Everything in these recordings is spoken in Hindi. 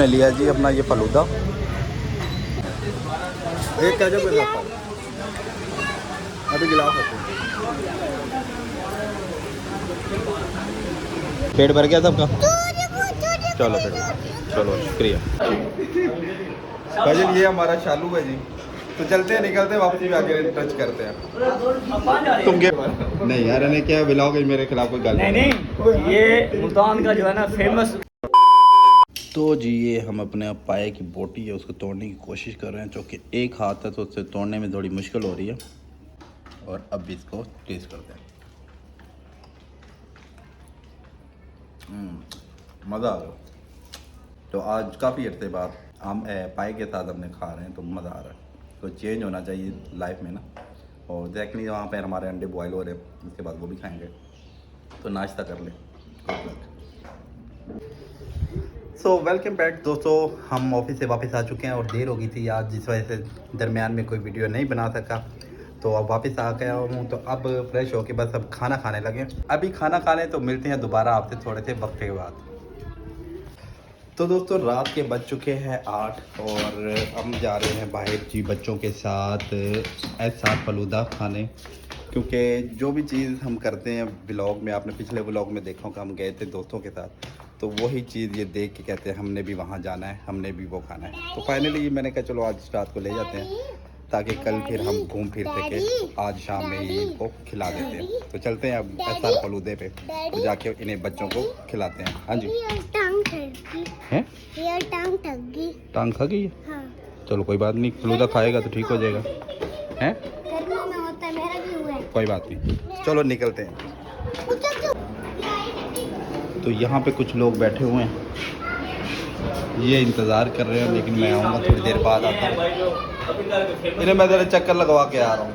ने लिया जी अपना ये फलूदा एक क्या जब अभी गिलास पेट भर गया सबका। चलो पेट चलो शुक्रिया। भाई ये हमारा शालू है जी, तो चलते हैं निकलते हैं वापस भी आगे टच करते हैं। तुम क्या नहीं यार इन्हें क्या ब्लॉग मेरे खिलाफ कोई गल नहीं ये मुल्तान का जो है ना फेमस। तो जी ये हम अपने पाए की बोटी है उसको तोड़ने की कोशिश कर रहे हैं, जो कि एक हाथ है तो उससे तोड़ने में थोड़ी मुश्किल हो रही है। और अब भी इसको टेस्ट करते हैं। मज़ा आ रहा है। तो आज काफ़ी अर्से बाद हम पाए के साथ हमने खा रहे हैं तो मज़ा आ रहा है। तो चेंज होना चाहिए लाइफ में ना। और देखनी वहाँ पर हमारे अंडे बॉयल हो रहे हैं, उसके बाद वो भी खाएंगे। तो नाश्ता कर लें। सो वेलकम बैक दोस्तों, हम ऑफिस से वापस आ चुके हैं और देर हो गई थी आज, जिस वजह से दरमियान में कोई वीडियो नहीं बना सका। तो अब वापस आ गया हूँ, तो अब फ्रेश होके बस अब खाना खाने लगे। अभी खाना खा लें तो मिलते हैं दोबारा आपसे थोड़े से वक्त के बाद। तो दोस्तों रात के बज चुके हैं 8 और हम जा रहे हैं बाहर जी बच्चों के साथ एसआर फलूदा खाने। क्योंकि जो भी चीज़ हम करते हैं व्लॉग में, आपने पिछले व्लॉग में देखा होगा हम गए थे दोस्तों के साथ, तो वही चीज़ ये देख के कहते हैं हमने भी वहाँ जाना है, हमने भी वो खाना है। तो फाइनली मैंने कहा चलो आज रात को ले जाते हैं ताकि कल फिर हम घूम फिर सके, आज शाम में ही इनको खिला देते हैं। तो चलते हैं अब एसआर फलूदे पे तो जाके इन्हें बच्चों को खिलाते हैं। हाँ जी हैं टांग खा गई है? हाँ। चलो कोई बात नहीं, फलूदा खाएगा तो ठीक हो जाएगा। हैं गर्मियों में होता है, मेरा भी हुआ है। कोई बात नहीं, चलो निकलते हैं। तो यहाँ पे कुछ लोग बैठे हुए हैं, ये इंतज़ार कर रहे हैं, लेकिन मैं आऊँगा थोड़ी देर बाद आता हूँ। इन्हें मैं ज़रा चक्कर लगवा के आ रहा हूँ।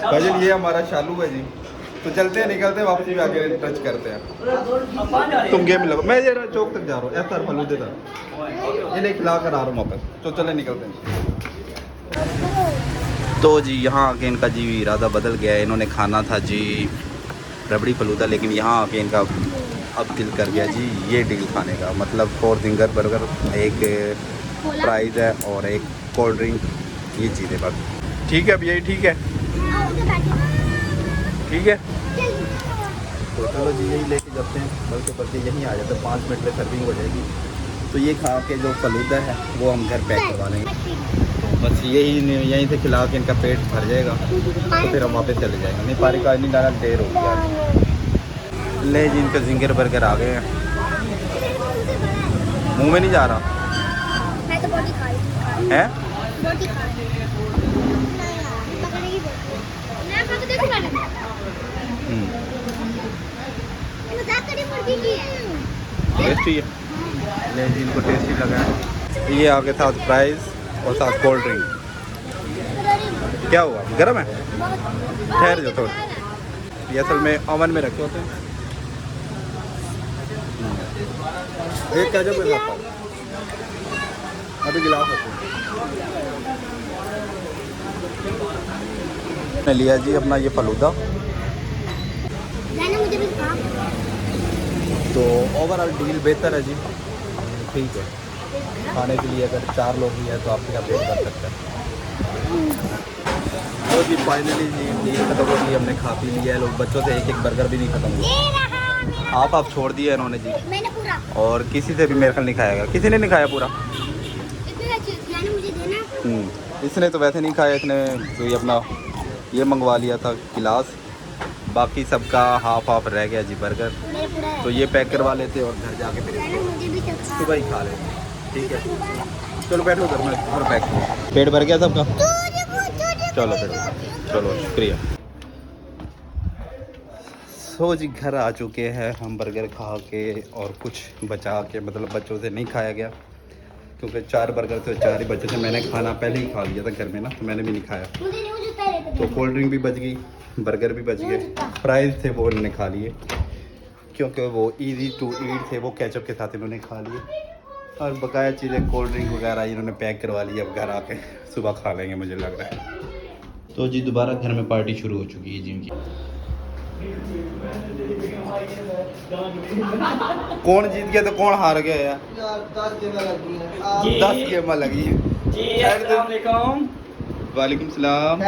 भाई ये हमारा शालू है जी, तो चलते हैं निकलते हैं वापस भी आगे टच करते हैं। तुम गेम लगो, मैं जरा चौक तक जा रहा हूँ एसआर फलूदे तक, इन्हें खिला कर आ रहा हूँ वापस। तो चले निकलते हैं। तो जी यहाँ आके इनका जी इरादा बदल गया है। इन्होंने खाना था जी रबड़ी फलूदा, लेकिन यहाँ आके इनका अब दिल कर गया जी ये डील खाने का। मतलब 4 फिंगर बर्गर, एक प्राइज़ है और एक कोल्ड ड्रिंक, ये चीज़ें बस। ठीक है अब यही ठीक है, ठीक है। तो चलो जी यही लेके जाते हैं, बल्कि यहीं आ जाते हैं, 5 मिनट में सर्विंग हो जाएगी। तो ये खा के जो फलूदा है वो हम घर पैक करवा लेंगे। बस यहीं से खिला के इनका पेट भर जाएगा, तो फिर हम वापस चले जाएंगे। नहीं पारी का नहीं डाला, देर हो गया। ले जी इनका जिंगर बर्गर आ गए हैं, मुंह में नहीं जा रहा मैं तो बोटी खा रही है। बोटी खा रही पकड़ेगी बोटी। मैं खा के देखो मैडम, मजाक करी मुर्गी की है। टेस्टी है। ले जी इनको टेस्टी लगा है। ये आगे साथ प्राइस और साथ कोल्ड ड्रिंक। क्या हुआ, गर्म है? ठहर जाओ थोड़ा, ये असल में ओवन में रखे होते हैं। एक क्या जब अभी गिलास ने लिया जी अपना ये फलूदा। मुझे भी खा। तो ओवरऑल डील बेहतर है जी, ठीक है। खाने के लिए अगर 4 लोग ही है तो आप क्या वेट कर सकते हैं। तो जी फाइनली जी डील खत्म हो गई, हमने खा पी लिया है। लोग बच्चों से एक बर्गर भी नहीं खत्म हुआ, आप छोड़ दिया इन्होंने जी। मैंने पूरा, और किसी से भी मेरे ख्याल नहीं खाएगा, किसी ने नहीं खाया पूरा। मुझे देना। इसने तो वैसे नहीं खाया, इसने तो ये अपना ये मंगवा लिया था गिलास, बाकी सबका हाफ हाफ रह गया जी बर्गर। तो ये पैक करवा लेते और घर जाके फिर सुबह ही खा लेते, ठीक है। चलो बैठो घर में, पैक पेट भर गया सबका। चलो बैठो, चलो शुक्रिया। सो जी घर आ चुके हैं हम, बर्गर खा के और कुछ बचा के, मतलब बच्चों से नहीं खाया गया क्योंकि 4 बर्गर थे, 4 ही बचे थे। मैंने खाना पहले ही खा लिया था घर में ना, तो मैंने भी नहीं खाया। तो कोल्ड ड्रिंक भी बच गई, बर्गर भी बच गए, फ्राइज थे वो इन्होंने खा लिए क्योंकि वो इजी टू ईट थे, वो केचप के साथ इन्होंने खा लिए। और बकाया चीज़ें कोल्ड ड्रिंक वगैरह इन्होंने पैक करवा ली, अब घर आके सुबह खा लेंगे मुझे लग रहा है। तो जी दोबारा घर में पार्टी शुरू हो चुकी है जी इनकी। कौन जीत गया तो कौन हार गया यार? 10 गेम लगी है। जी अस्सलाम वालेकुम। वालेकुम सलाम।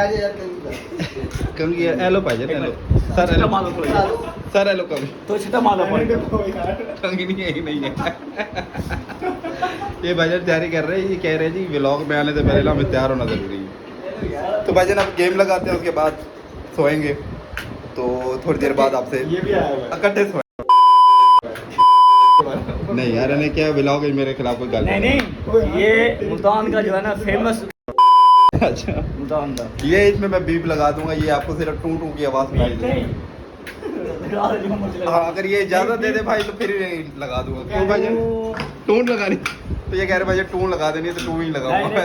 कंगी हेलो भाईजान हेलो सर हेलो मालो कोई सर हेलो कंगी तो छटा मालो पड़े कंगी नहीं है नहीं है। ये भाईजान तैयारी कर रहे हैं, ये कह रहे हैं जी व्लॉग में आने से पहले ना हमें तैयार होना जरूरी है। तो भाईजान अब गेम लगाते हैं, उसके बाद सोएंगे। तो थोड़ी देर बाद आपसे ये भी आया हुआ है। इकट्ठे सोए। नहीं यार इन्हें क्या व्लॉग है मेरे खिलाफ कोई गल नहीं नहीं, ये मुल्तान का जो है ना फेमस अच्छा मुल्तान का ये इसमें मैं बीप लगा दूंगा, ये आपको सिर्फ टू टू की आवाज सुनाई देगी। हाँ अगर ये इजाजत दे दे भाई तो फिर लगा दूंगा। क्यों भाई टून लगानी? तो ये कह रहे भाई टून लगा देनी है तो टू ही लगाऊंगा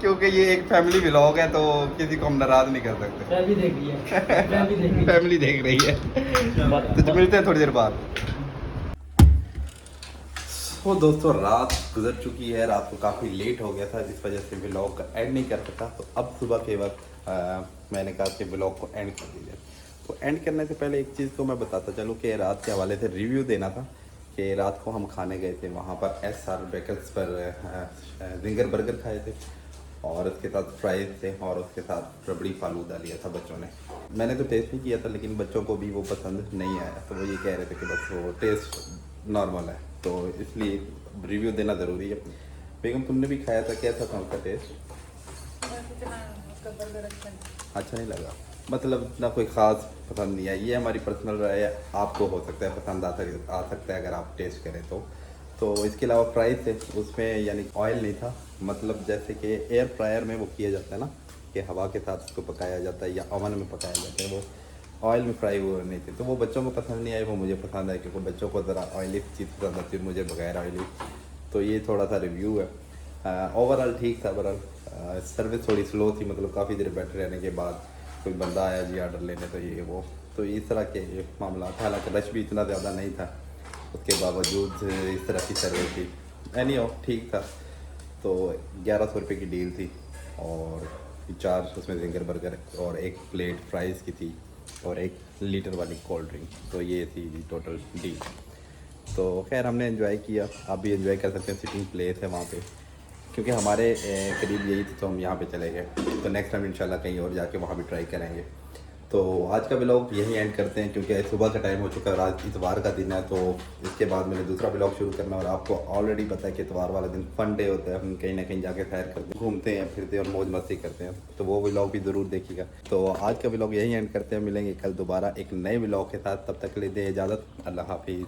क्योंकि ये एक फैमिली व्लॉग है तो किसी को हम नाराज नहीं कर सकते। फैमिली देख रही है। तो मिलते हैं थोड़ी देर बाद। तो दोस्तों रात गुजर चुकी है, रात को काफ़ी लेट हो गया था जिस वजह से व्लॉग का एंड नहीं कर सका। तो अब सुबह के वक्त मैंने कहा कि व्लॉग को एंड कर दीजिए। तो एंड करने से पहले एक चीज़ को मैं बताता चलूँ कि रात के हवाले से रिव्यू देना था कि रात को हम खाने गए थे वहाँ पर SR बेकर्स पर जिंगर बर्गर खाए थे और उसके साथ फ्राइज थे और उसके साथ रबड़ी फालूदा लिया था बच्चों ने। मैंने तो टेस्ट नहीं किया था लेकिन बच्चों को भी वो पसंद नहीं आया, तो वो ये कह रहे थे कि बस वो टेस्ट नॉर्मल है, तो इसलिए रिव्यू देना ज़रूरी है। बेगम तुमने भी खाया था, कैसा था उसका टेस्ट? अच्छा नहीं लगा, मतलब ना कोई ख़ास पसंद नहीं है। ये हमारी पर्सनल राय है, आपको हो सकता है पसंद आ सकता है अगर आप टेस्ट करें तो इसके अलावा फ्राइज थे उसमें यानी ऑयल नहीं था, मतलब जैसे कि एयर फ्रायर में वो किया जाता है ना कि हवा के साथ उसको पकाया जाता है या ओवन में पकाया जाता है, वो ऑयल में फ्राई हुए नहीं थे। तो वो बच्चों को पसंद नहीं आई, वो मुझे पसंद आई क्योंकि बच्चों को ज़रा ऑयली चीज़ पसंद आती है, मुझे बगैर ऑयली। तो ये थोड़ा सा रिव्यू है। ओवरऑल ठीक था। ओवरऑल सर्विस थोड़ी स्लो थी, मतलब काफ़ी देर बैठे रहने के बाद कोई बंदा आया जी ऑर्डर लेने, तो ये वो तो इस तरह के मामला था। हालांकि रश भी इतना ज़्यादा नहीं था, उसके बावजूद इस तरह की सर्विस थी। एनी ठीक था। तो 1100 रुपये की डील थी और 4 उसमें जिंगर बर्गर और 1 प्लेट फ्राइज़ की थी और 1 लीटर वाली कोल्ड ड्रिंक, तो ये थी टोटल डील। तो खैर हमने एंजॉय किया, आप भी एंजॉय कर सकते हैं। सिटिंग प्लेस है वहाँ पे, क्योंकि हमारे करीब यही थी तो हम यहाँ पे चले गए। तो नेक्स्ट टाइम इंशाल्लाह कहीं और जाके वहाँ भी ट्राई करेंगे। तो आज का व्लॉग यहीं एंड करते हैं क्योंकि सुबह का टाइम हो चुका है और आज इतवार का दिन है, तो इसके बाद मैंने दूसरा व्लॉग शुरू करना। और आपको ऑलरेडी पता है कि इतवार वाला दिन फन डे होता है, हम कहीं ना कहीं जाके सैर करते हैं, घूमते हैं फिरते हैं और मौज मस्ती करते हैं, तो वो व्लॉग भी ज़रूर देखिएगा। तो आज का व्लॉग यहीं एंड करते हैं, मिलेंगे कल दोबारा एक नए व्लॉग के साथ। तब तक के लिए दे इजाज़त, अल्लाह हाफिज़।